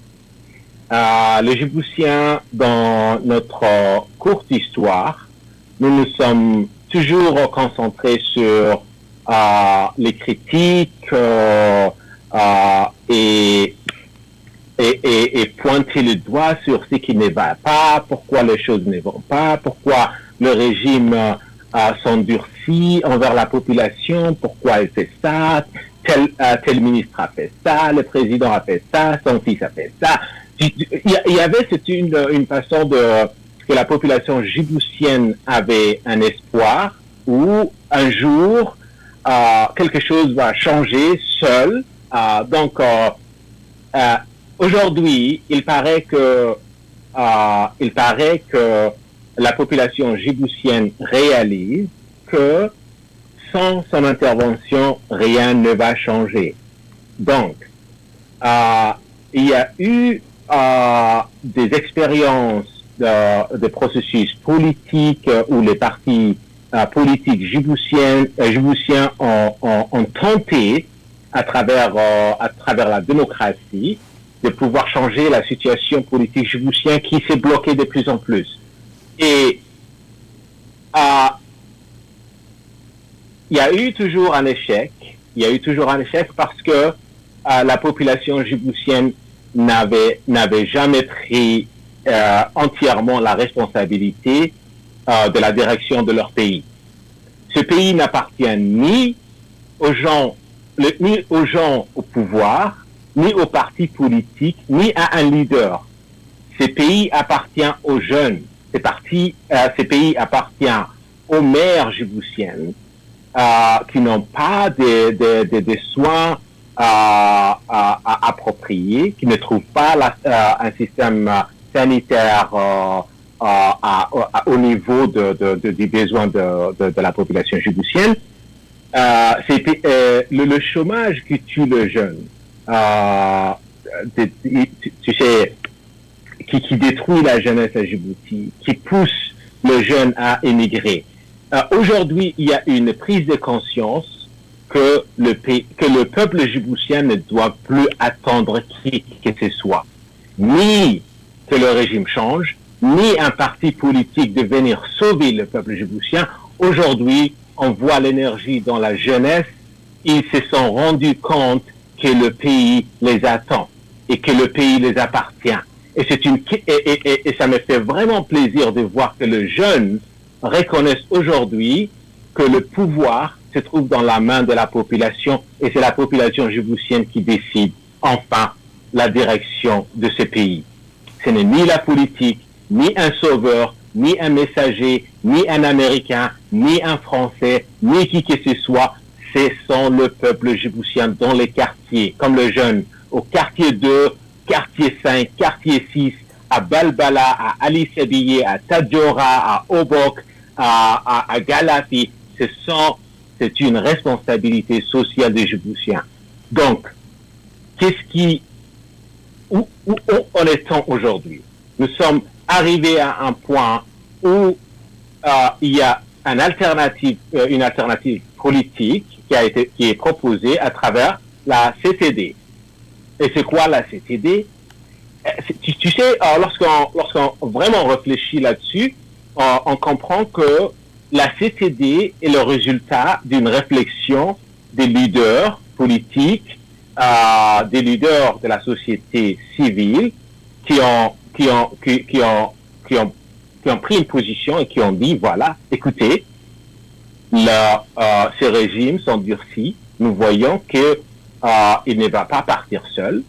Les Djiboutiens, dans notre courte histoire, nous nous sommes toujours concentrés sur les critiques et pointer le doigt sur ce qui ne va pas, pourquoi les choses ne vont pas, pourquoi le régime s'endurcit envers la population, pourquoi il fait ça, tel ministre a fait ça, le président a fait ça, son fils a fait ça. Il y avait une façon que la population djiboutienne avait un espoir où un jour quelque chose va changer seul. Aujourd'hui, il paraît que la population djiboutienne réalise que sans son intervention, rien ne va changer. Donc, il y a eu des expériences de processus politiques où les partis politiques djiboutiens ont tenté, à travers la démocratie, de pouvoir changer la situation politique djiboutienne qui s'est bloquée de plus en plus. Et il y a eu toujours un échec. Il y a eu toujours un échec parce que la population djiboutienne n'avait jamais pris entièrement la responsabilité de la direction de leur pays. Ce pays n'appartient ni aux gens au pouvoir, ni aux partis politiques, ni à un leader. Ces pays appartiennent aux jeunes. Ces pays appartiennent aux mères djiboutiennes qui n'ont pas des soins appropriés, qui ne trouvent pas un système sanitaire au niveau des besoins de la population djiboutienne. Le chômage qui tue le jeune, tu sais, qui détruit la jeunesse à Djibouti, qui pousse le jeune à émigrer. Aujourd'hui, il y a une prise de conscience que le peuple djiboutien ne doit plus attendre qui que ce soit, ni que le régime change, ni un parti politique de venir sauver le peuple djiboutien. Aujourd'hui, on voit l'énergie dans la jeunesse. Ils se sont rendus compte que le pays les attend et que le pays les appartient. Et ça me fait vraiment plaisir de voir que les jeunes reconnaissent aujourd'hui que le pouvoir se trouve dans la main de la population et c'est la population djiboutienne qui décide enfin la direction de ce pays. Ce n'est ni la politique, ni un sauveur, ni un messager, ni un Américain, ni un Français, ni qui que ce soit. Ce sont le peuple djiboutien dans les quartiers, comme le jeune, au quartier 2, quartier 5, quartier 6, à Balbala, à Ali Sabiye, à Tadjora, à Obok, à Galafi. C'est une responsabilité sociale des Djiboutiens. Donc, où en est-on aujourd'hui? Nous sommes arrivés à un point où il y a une alternative politique qui est proposée à travers la CTD. Et c'est quoi la CTD? Tu sais, lorsqu'on vraiment réfléchit là-dessus, on comprend que la CTD est le résultat d'une réflexion des leaders politiques, des leaders de la société civile qui ont pris une position et qui ont dit, voilà, écoutez, ces régimes sont durcis, nous voyons qu'il ne va pas partir seul.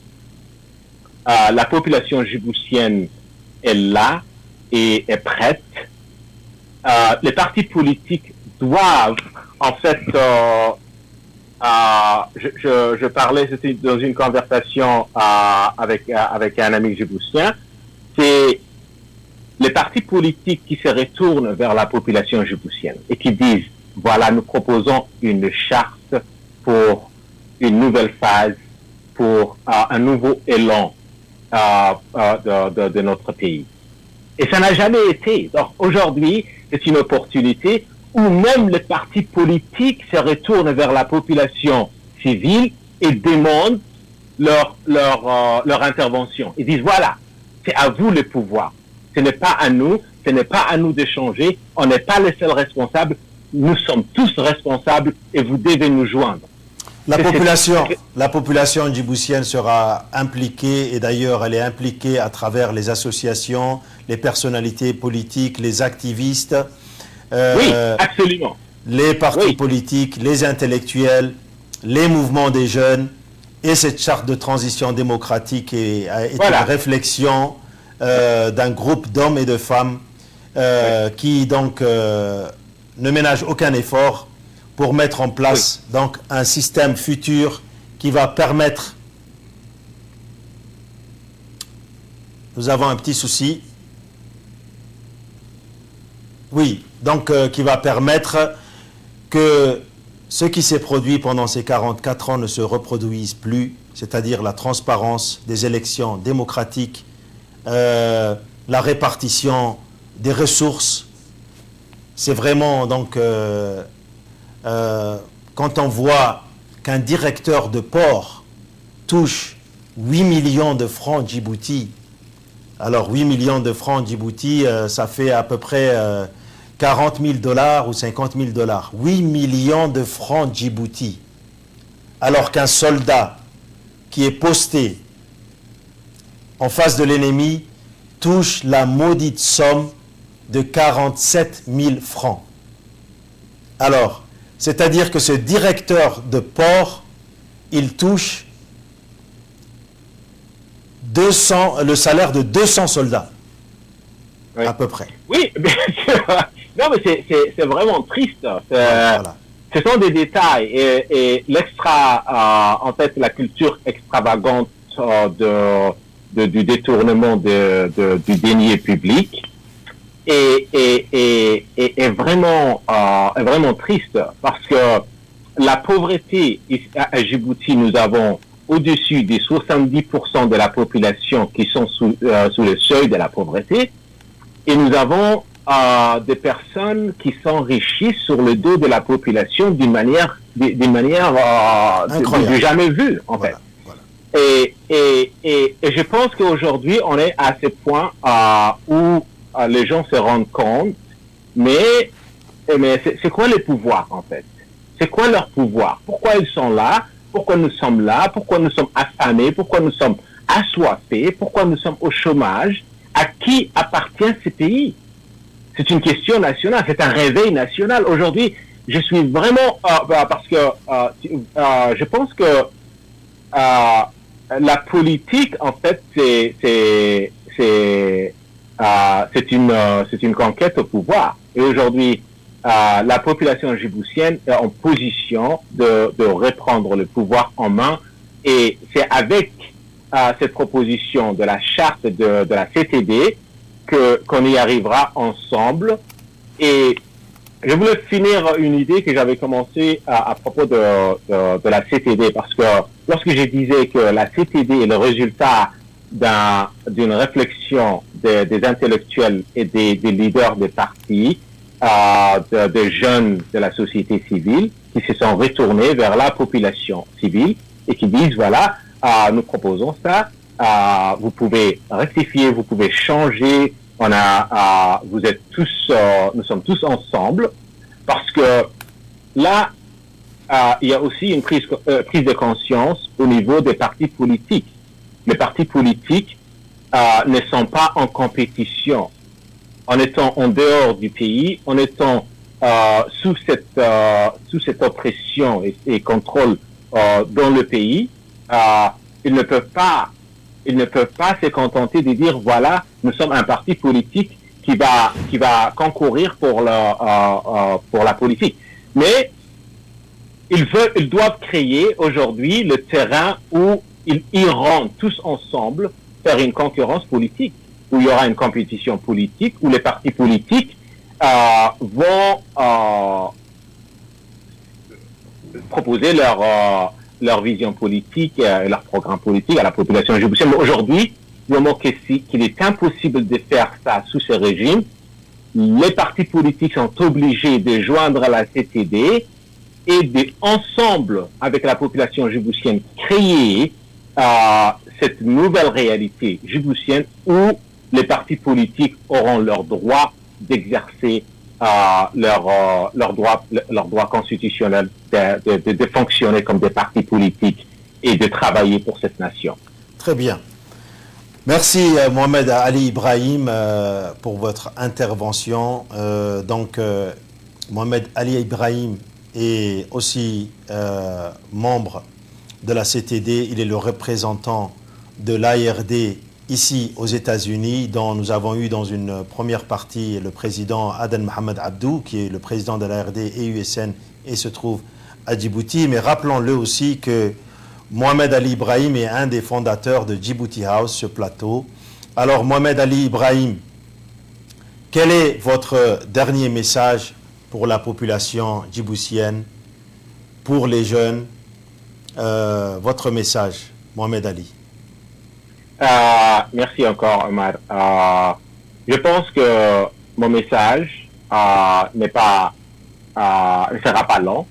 La population djiboutienne est là et est prête. Les partis politiques doivent en fait je parlais, c'était dans une conversation avec un ami djiboutien, c'est les partis politiques qui se retournent vers la population djiboutienne et qui disent, voilà, nous proposons une charte pour une nouvelle phase, pour un nouveau élan de notre pays. Et ça n'a jamais été. Donc aujourd'hui, c'est une opportunité où même les partis politiques se retournent vers la population civile et demandent leur intervention. Ils disent, voilà, c'est à vous le pouvoir. Ce n'est pas à nous, ce n'est pas à nous de changer, on n'est pas les seuls responsables, nous sommes tous responsables et vous devez nous joindre. La population djiboutienne sera impliquée, et d'ailleurs elle est impliquée à travers les associations, les personnalités politiques, les activistes, oui, absolument. les partis politiques, les intellectuels, les mouvements des jeunes, et cette charte de transition démocratique est une réflexion d'un groupe d'hommes et de femmes qui donc ne ménagent aucun effort pour mettre en place donc un système futur qui va permettre... Nous avons un petit souci. Oui, donc qui va permettre que ce qui s'est produit pendant ces 44 ans ne se reproduise plus, c'est-à-dire la transparence des élections démocratiques, la répartition des ressources. C'est vraiment donc quand on voit qu'un directeur de port touche 8 millions de francs Djibouti, alors 8 millions de francs Djibouti, ça fait à peu près 40 000 $ ou 50 000 $. 8 millions de francs Djibouti. Alors qu'un soldat qui est posté en face de l'ennemi touche la maudite somme de 47 000 francs. Alors, c'est-à-dire que ce directeur de port, il touche le salaire de 200 soldats, à peu près. Oui, bien sûr. Non, mais c'est vraiment triste. Voilà. Ce sont des détails et en fait, la culture extravagante du détournement du denier public est vraiment triste parce que la pauvreté à Djibouti, nous avons au-dessus des 70% de la population qui sont sous le seuil de la pauvreté et nous avons des personnes qui s'enrichissent sur le dos de la population d'une manière jamais vue en fait. Voilà. Et je pense qu'aujourd'hui on est à ce point où les gens se rendent compte, mais c'est quoi le pouvoir en fait? C'est quoi leur pouvoir? Pourquoi ils sont là? Pourquoi nous sommes là? Pourquoi nous sommes affamés? Pourquoi nous sommes assoiffés? Pourquoi nous sommes au chômage? À qui appartient ce pays? C'est une question nationale, c'est un réveil national. Aujourd'hui, je suis vraiment... parce que je pense que la politique, en fait, c'est une conquête au pouvoir. Et aujourd'hui, la population djiboutienne est en position de reprendre le pouvoir en main. Et c'est avec cette proposition de la charte de la CTD qu'on y arrivera ensemble. Et je voulais finir une idée que j'avais commencé à propos de la CTD, parce que lorsque je disais que la CTD est le résultat d'une réflexion des intellectuels et des leaders des partis, des jeunes de la société civile qui se sont retournés vers la population civile et qui disent, voilà, nous proposons ça, vous pouvez rectifier, vous pouvez changer, vous êtes tous, nous sommes tous ensemble, parce que là, il y a aussi une prise de conscience au niveau des partis politiques. Les partis politiques ne sont pas en compétition. En étant en dehors du pays, en étant sous cette oppression et contrôle dans le pays, ils ne peuvent pas se contenter de dire, voilà, nous sommes un parti politique qui va concourir pour la politique. Mais ils doivent créer aujourd'hui le terrain où ils iront tous ensemble faire une concurrence politique, où il y aura une compétition politique, où les partis politiques vont proposer leur vision politique et leur programme politique à la population djiboutienne. Mais aujourd'hui, du moment qu'il est impossible de faire ça sous ce régime, les partis politiques sont obligés de joindre la CTD et de, ensemble avec la population djiboutienne, créer cette nouvelle réalité djiboutienne où les partis politiques auront leur droit d'exercer leur droit constitutionnel de fonctionner comme des partis politiques et de travailler pour cette nation. Très bien. Merci Mohamed Ali Ibrahim pour votre intervention. Mohamed Ali Ibrahim est aussi membre de la CTD. Il est le représentant de l'ARD ici aux États-Unis, dont nous avons eu dans une première partie le président Aden Mohamed Abdou, qui est le président de l'ARD et USN et se trouve à Djibouti. Mais rappelons-le aussi que Mohamed Ali Ibrahim est un des fondateurs de Djibouti House, ce plateau. Alors Mohamed Ali Ibrahim, quel est votre dernier message pour la population djiboutienne, pour les jeunes, votre message, Mohamed Ali? Merci encore, Omar. Je pense que mon message ne sera pas long,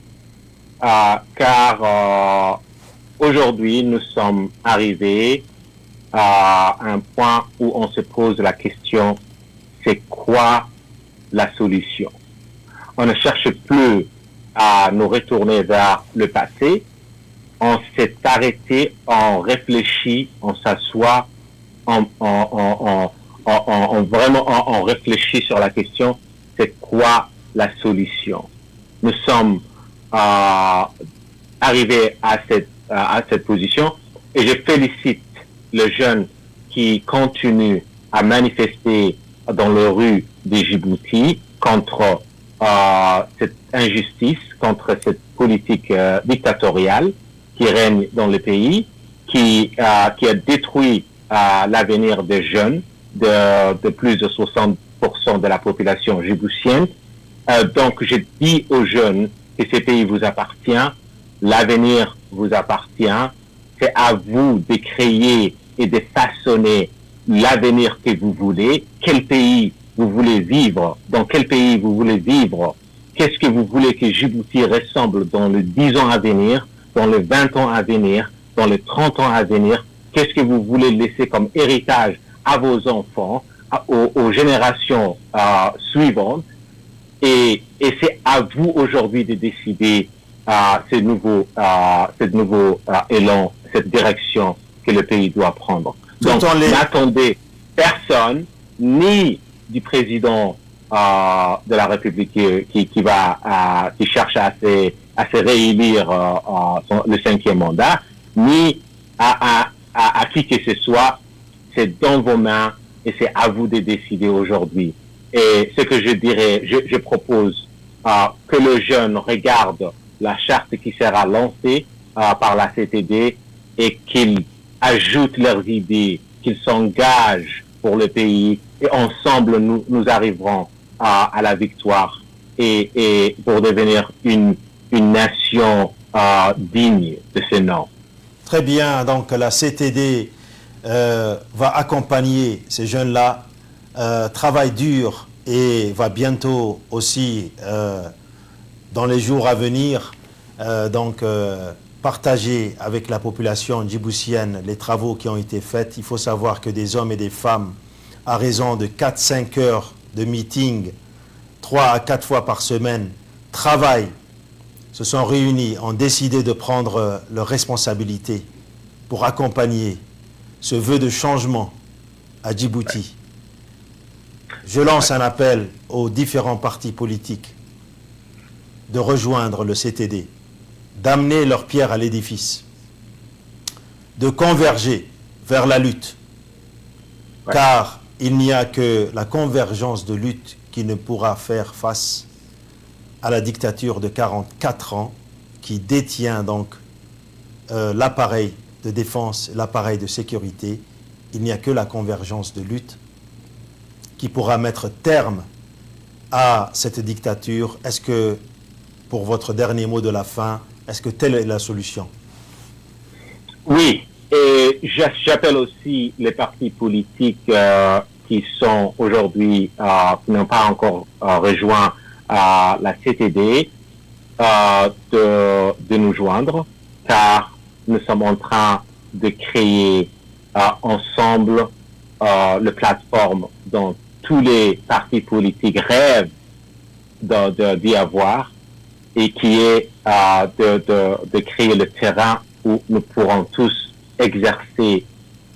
car aujourd'hui, nous sommes arrivés à un point où on se pose la question, c'est quoi la solution? On ne cherche plus à nous retourner vers le passé. On s'est arrêté, on réfléchit, on s'assoit, on réfléchit sur la question, c'est quoi la solution? Nous sommes arrivés à cette position et je félicite les jeunes qui continuent à manifester dans les rues de Djibouti contre cette injustice, contre cette politique dictatoriale qui règne dans le pays, qui a détruit l'avenir des jeunes, de plus de 60% de la population djiboutienne. Donc, je dis aux jeunes que ce pays vous appartient, l'avenir vous appartient, c'est à vous de créer et de façonner l'avenir que vous voulez, quel pays vous voulez vivre, dans quel pays vous voulez vivre, qu'est-ce que vous voulez que Djibouti ressemble dans les 10 ans à venir, dans les 20 ans à venir, dans les 30 ans à venir, qu'est-ce que vous voulez laisser comme héritage à vos enfants, aux générations suivantes. Et c'est à vous aujourd'hui de décider ce nouveau élan, cette direction que le pays doit prendre. Donc, n'attendez personne, ni du président de la République qui cherche à se réélire le 5e mandat, ni à qui que ce soit. C'est dans vos mains et c'est à vous de décider aujourd'hui. Et ce que je dirais, je propose que le jeune regarde la charte qui sera lancée par la CTD et qu'ils ajoutent leurs idées, qu'ils s'engagent pour le pays et ensemble nous arriverons à la victoire et pour devenir une nation digne de ce nom. Très bien, donc la CTD va accompagner ces jeunes-là, travaille dur et va bientôt aussi, dans les jours à venir, partager avec la population djiboutienne les travaux qui ont été faits. Il faut savoir que des hommes et des femmes, à raison de 4-5 heures de meeting, 3 à 4 fois par semaine, travaillent, se sont réunis, ont décidé de prendre leurs responsabilités pour accompagner ce vœu de changement à Djibouti. Je lance un appel aux différents partis politiques de rejoindre le CTD, d'amener leur pierre à l'édifice, de converger vers la lutte, car il n'y a que la convergence de lutte qui ne pourra faire face à la dictature de 44 ans qui détient donc l'appareil de défense, l'appareil de sécurité, il n'y a que la convergence de lutte qui pourra mettre terme à cette dictature. Est-ce que, pour votre dernier mot de la fin, est-ce que telle est la solution? Oui, et j'appelle aussi les partis politiques qui sont aujourd'hui, qui n'ont pas encore rejoint la CTD, de nous joindre, car nous sommes en train de créer ensemble la plateforme dont tous les partis politiques rêvent d'y avoir, et qui est de créer le terrain où nous pourrons tous exercer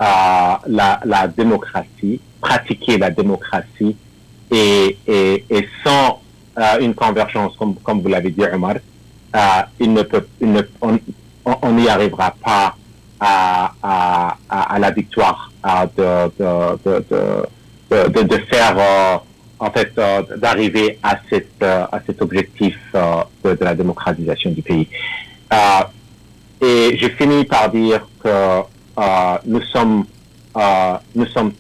la démocratie, pratiquer la démocratie, et sans une convergence, comme vous l'avez dit, Omar, on n'y arrivera pas à la victoire, de faire, en fait, d'arriver à cet objectif de la démocratisation du pays. Et je finis par dire que nous sommes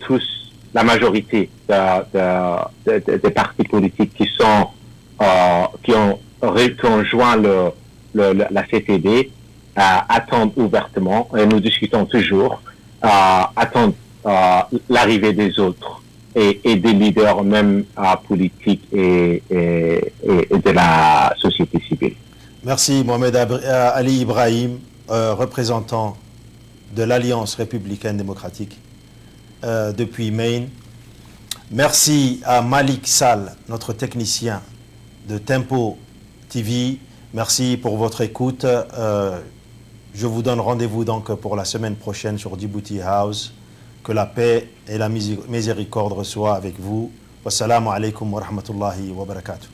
tous, la majorité des partis politiques qui ont joint la CTD, attendent ouvertement, et nous discutons toujours, attendent l'arrivée des autres et des leaders même politiques et de la société civile. Merci Mohamed Ali Ibrahim, représentant de l'Alliance républicaine démocratique depuis Maine. Merci à Malik Sall, notre technicien de Tempo TV. Merci pour votre écoute. Je vous donne rendez-vous donc pour la semaine prochaine sur Djibouti House. Que la paix et la miséricorde soient avec vous. Wassalamu alaikum wa rahmatullahi wa barakatuh.